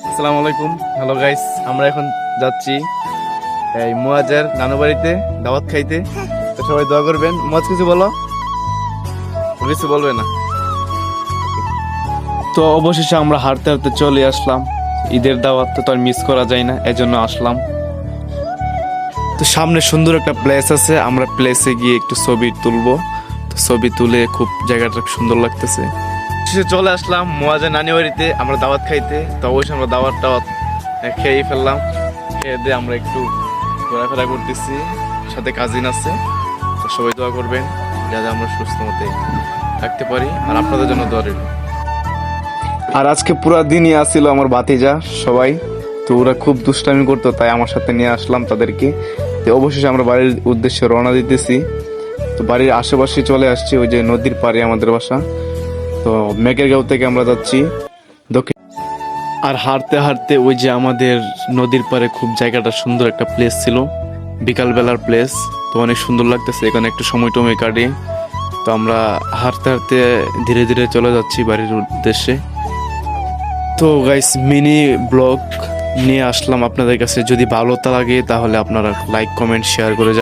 আসসালামু আলাইকুম। Hello guys, আমরা এখন যাচ্ছি এই মুয়াজের নানু বাড়িতে দাওয়াত খাইতে। তো সবাই দোয়া করবেন। মুয়াজ কিছু বলো। ও কিছু বলবে না। তো অবশেষে আমরা হাঁটতে হাঁটতে চলে আসলাম। ঈদের দাওয়াত তো আর মিস করা যায় না, এজন্য আসলাম। তো সামনে সুন্দর একটা প্লেস আছে, আমরা প্লেসে গিয়ে একটু ছবি তুলবো। তো ছবি তুলে খুব জায়গাটা সুন্দর লাগতেছে। শেষে চলে আসলাম মুয়াজের নানি বাড়িতে আমরা দাওয়াত খাইতে। তো অবশ্যই আমরা দাওয়াত খেয়েই ফেললাম। খেয়ে দিয়ে আমরা একটু ঘোরাফেরা করতেছি, সাথে কাজিন আছে। তো সবাই দোয়া করবেন যাতে আমরা সুস্থ মতে থাকতে পারি, আর আপনাদের জন্য দোয়া রইল। আর আজকে পুরা দিনই আসছিল আমার ভাতিজা সবাই। তো ওরা খুব দুষ্টামি করতো, তাই আমার সাথে নিয়ে আসলাম তাদেরকে। তো অবশেষে আমরা বাড়ির উদ্দেশ্যে রওনা দিতেছি। তো বাড়ির আশেপাশে চলে আসছি, ওই যে নদীর পাড়ে আমাদের বাসা। তো মেঘেরগাঁও থেকে আমরা যাচ্ছি দক্ষিণ। আর হাঁটতে হাঁটতে ওই যে আমাদের নদীর পাড়ে খুব জায়গাটা সুন্দর একটা প্লেস ছিল, বিকালবেলার প্লেস। তো অনেক সুন্দর লাগতেছে এখানে একটু সময় টময় কাটে। তো আমরা হাঁটতে হাঁটতে ধীরে ধীরে চলে যাচ্ছি বাড়ির উদ্দেশ্যে। তো গাইস, মিনি ব্লগ নিয়ে আসলাম আপনাদের কাছে। যদি ভালো লাগে তাহলে আপনারা লাইক কমেন্ট শেয়ার করে যাবেন।